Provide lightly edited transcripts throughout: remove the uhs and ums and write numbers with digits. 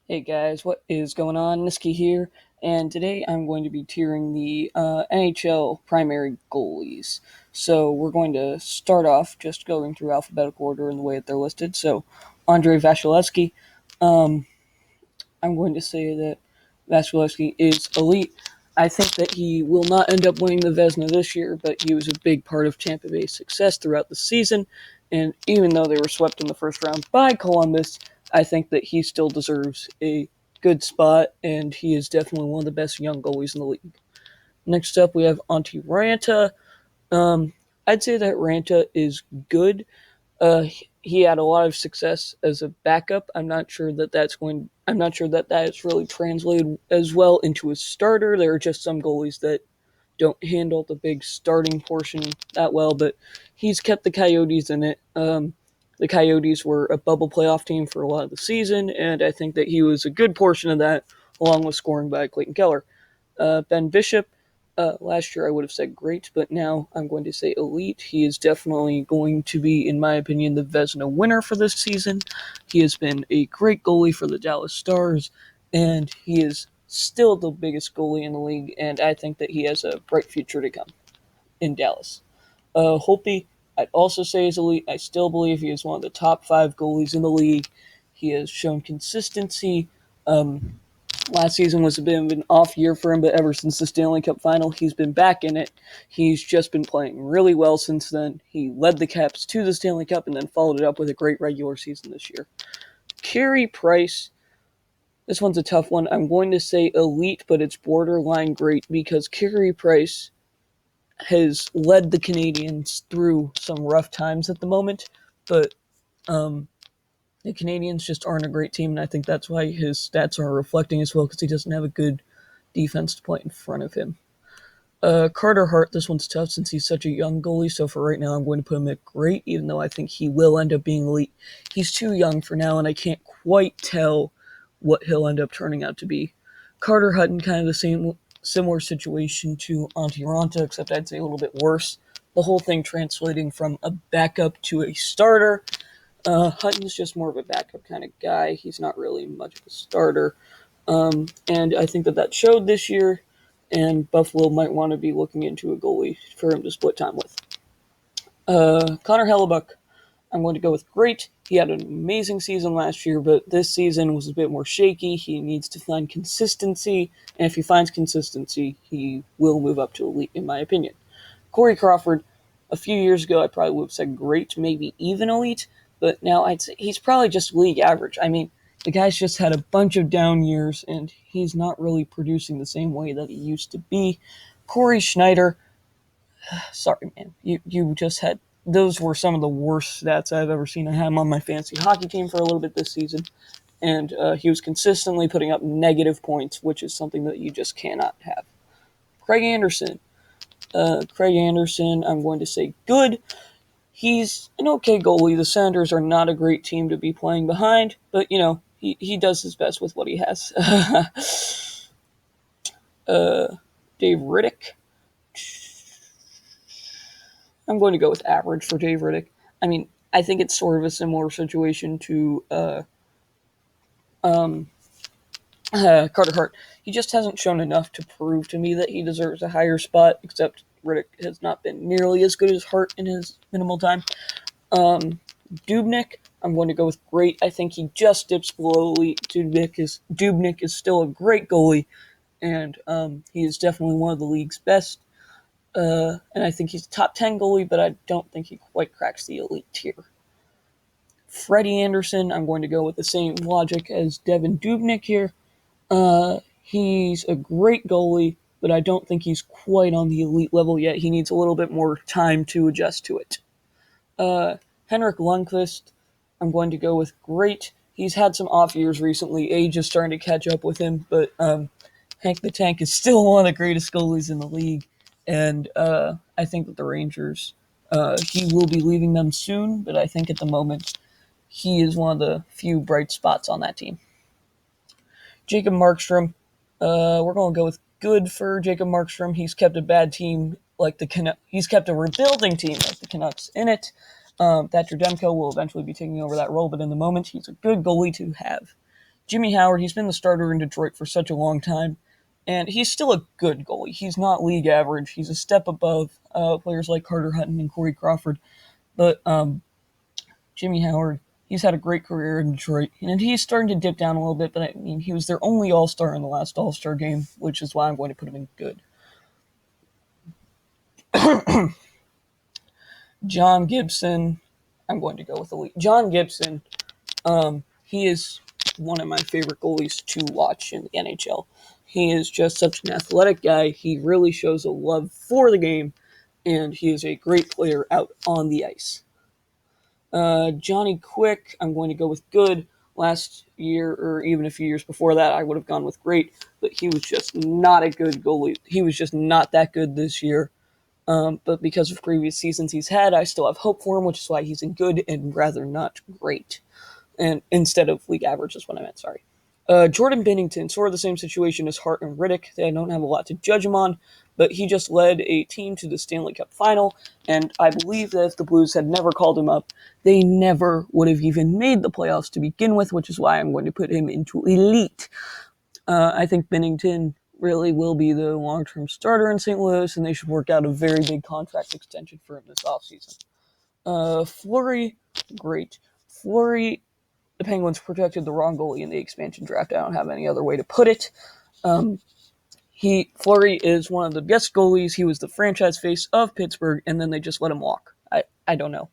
Hey guys, what is going on? Nisky here, and today I'm going to be tiering the NHL primary goalies. So we're going to start off just going through alphabetical order in the way that they're listed. So Andreevskiy, um, I'm going to say that Vasilevsky is elite. I think that he will not end up winning the Vezina this year, but he was a big part of Tampa Bay's success throughout the season. And even though they were swept in the first round by Columbus, I think that he still deserves a good spot, and he is definitely one of the best young goalies in the league. Next up, we have Antti Ranta. Um, I'd say that Ranta is good. He had a lot of success as a backup. I'm not sure that that is really translated as well into a starter. There are just some goalies that don't handle the big starting portion that well, but he's kept the Coyotes in it. The Coyotes were a bubble playoff team for a lot of the season, and I think that he was a good portion of that, along with scoring by Clayton Keller. Ben Bishop, last year I would have said great, but now I'm going to say elite. He is definitely going to be, in my opinion, the Vezina winner for this season. He has been a great goalie for the Dallas Stars, and he is still the biggest goalie in the league, and I think that he has a bright future to come in Dallas. Holtby, I'd also say is elite. I still believe he is one of the top five goalies in the league. He has shown consistency. Last season was a bit of an off year for him, but ever since the Stanley Cup final, he's been back in it. He's just been playing really well since then. He led the Caps to the Stanley Cup and then followed it up with a great regular season this year. Carey Price, this one's a tough one. I'm going to say elite, but it's borderline great because Carey Price has led the Canadiens through some rough times at the moment, but the Canadiens just aren't a great team, and I think that's why his stats are reflecting as well because he doesn't have a good defense to play in front of him. Carter Hart, this one's tough since he's such a young goalie, so for right now I'm going to put him at great, even though I think he will end up being elite. He's too young for now, and I can't quite tell what he'll end up turning out to be. Carter Hutton, kind of the similar situation to Antti Ranta, except I'd say a little bit worse. The whole thing translating from a backup to a starter. Hutton's just more of a backup kind of guy. He's not really much of a starter. And I think that showed this year, and Buffalo might want to be looking into a goalie for him to split time with. Connor Hellebuck, I'm going to go with great. He had an amazing season last year, but this season was a bit more shaky. He needs to find consistency, and if he finds consistency, he will move up to elite, in my opinion. Corey Crawford, a few years ago, I probably would have said great, maybe even elite, but now I'd say he's probably just league average. I mean, the guy's just had a bunch of down years, and he's not really producing the same way that he used to be. Corey Schneider, sorry, man. You just had those were some of the worst stats I've ever seen. I had him on my fantasy hockey team for a little bit this season, and he was consistently putting up negative points, which is something that you just cannot have. Craig Anderson. I'm going to say good. He's an okay goalie. The Senators are not a great team to be playing behind, but, he does his best with what he has. Dave Riddick. I'm going to go with average for Dave Riddick. I mean, I think it's sort of a similar situation to Carter Hart. He just hasn't shown enough to prove to me that he deserves a higher spot, except Riddick has not been nearly as good as Hart in his minimal time. Dubnyk, I'm going to go with great. I think he just dips below elite. Dubnyk is still a great goalie, and he is definitely one of the league's best. And I think he's a top 10 goalie, but I don't think he quite cracks the elite tier. Freddie Anderson, I'm going to go with the same logic as Devin Dubnyk here. He's a great goalie, but I don't think he's quite on the elite level yet. He needs a little bit more time to adjust to it. Henrik Lundqvist, I'm going to go with great. He's had some off years recently. Age is starting to catch up with him, but Hank the Tank is still one of the greatest goalies in the league. And I think that the Rangers, he will be leaving them soon, but I think at the moment he is one of the few bright spots on that team. Jacob Markstrom, we're going to go with good for Jacob Markstrom. He's kept a bad team like the Canucks. He's kept a rebuilding team like the Canucks in it. Thatcher Demko will eventually be taking over that role, but in the moment, he's a good goalie to have. Jimmy Howard, he's been the starter in Detroit for such a long time, and he's still a good goalie. He's not league average. He's a step above players like Carter Hutton and Corey Crawford. But Jimmy Howard, he's had a great career in Detroit, and he's starting to dip down a little bit, but I mean, he was their only All-Star in the last All-Star game, which is why I'm going to put him in good. John Gibson, I'm going to go with elite. John Gibson, he is one of my favorite goalies to watch in the NHL. He is just such an athletic guy. He really shows a love for the game, and he is a great player out on the ice. Johnny Quick, I'm going to go with good. Last year, or even a few years before that, I would have gone with great, but he was just not a good goalie. He was just not that good this year. But because of previous seasons he's had, I still have hope for him, which is why he's in good and rather not great. And instead of league average is what I meant, sorry. Jordan Binnington, sort of the same situation as Hart and Riddick. I don't have a lot to judge him on, but he just led a team to the Stanley Cup final, and I believe that if the Blues had never called him up, they never would have even made the playoffs to begin with, which is why I'm going to put him into elite. I think Binnington really will be the long-term starter in St. Louis, and they should work out a very big contract extension for him this offseason. Fleury, great. Fleury, the Penguins protected the wrong goalie in the expansion draft. I don't have any other way to put it. Fleury is one of the best goalies. He was the franchise face of Pittsburgh, and then they just let him walk. I don't know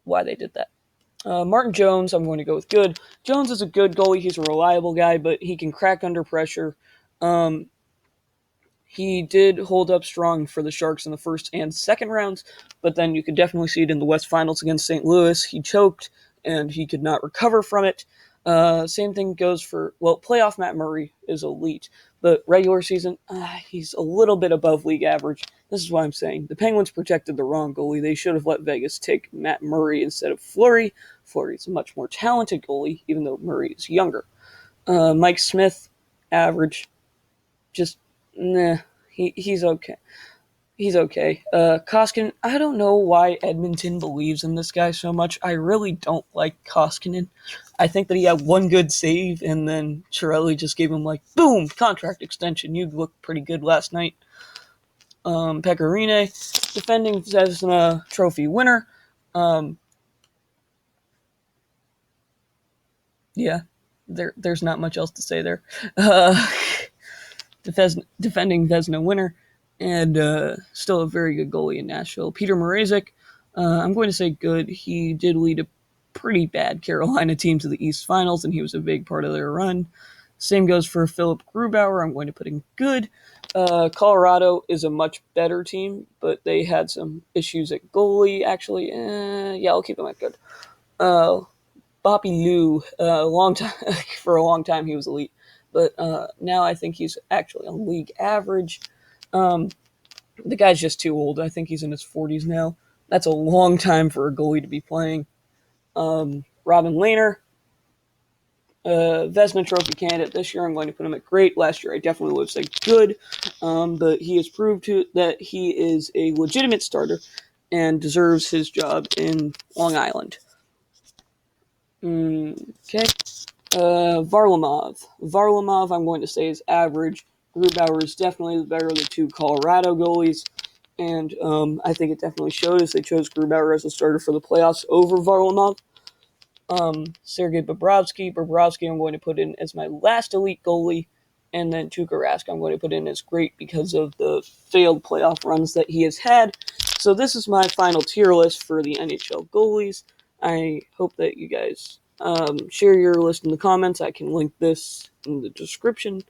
why they did that. Martin Jones, I'm going to go with good. Jones is a good goalie. He's a reliable guy, but he can crack under pressure. He did hold up strong for the Sharks in the first and second rounds, but then you could definitely see it in the West Finals against St. Louis. He choked, and he could not recover from it. Same thing goes for, playoff Matt Murray is elite, but regular season, he's a little bit above league average. This is what I'm saying. The Penguins protected the wrong goalie. They should have let Vegas take Matt Murray instead of Fleury. Fleury's a much more talented goalie, even though Murray is younger. Mike Smith, average. Just, he's okay. He's okay. Koskinen, I don't know why Edmonton believes in this guy so much. I really don't like Koskinen. I think that he had one good save, and then Chiarelli just gave him, boom, contract extension. You looked pretty good last night. Pecorine, defending Vezina Trophy winner. There's not much else to say there. Defending Vezina winner, and still a very good goalie in Nashville. Peter Mrazek, I'm going to say good. He did lead a pretty bad Carolina team to the East Finals, and he was a big part of their run. Same goes for Philip Grubauer. I'm going to put in good. Colorado is a much better team, but they had some issues at goalie, actually. I'll keep him at good. Bobby Lou, for a long time he was elite, but now I think he's actually on league average. The guy's just too old. I think he's in his 40s now. That's a long time for a goalie to be playing. Robin Lehner, Vezina Trophy candidate this year. I'm going to put him at great. Last year I definitely would say good, but he has proved that he is a legitimate starter and deserves his job in Long Island. Okay. Varlamov, I'm going to say is average. Grubauer is definitely the better of the two Colorado goalies, and I think it definitely showed as they chose Grubauer as a starter for the playoffs over Varlamov. Sergei Bobrovsky, I'm going to put in as my last elite goalie, and then Tuukka Rask I'm going to put in as great because of the failed playoff runs that he has had. So this is my final tier list for the NHL goalies. I hope that you guys share your list in the comments. I can link this in the description.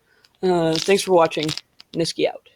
Thanks for watching. Nisky out.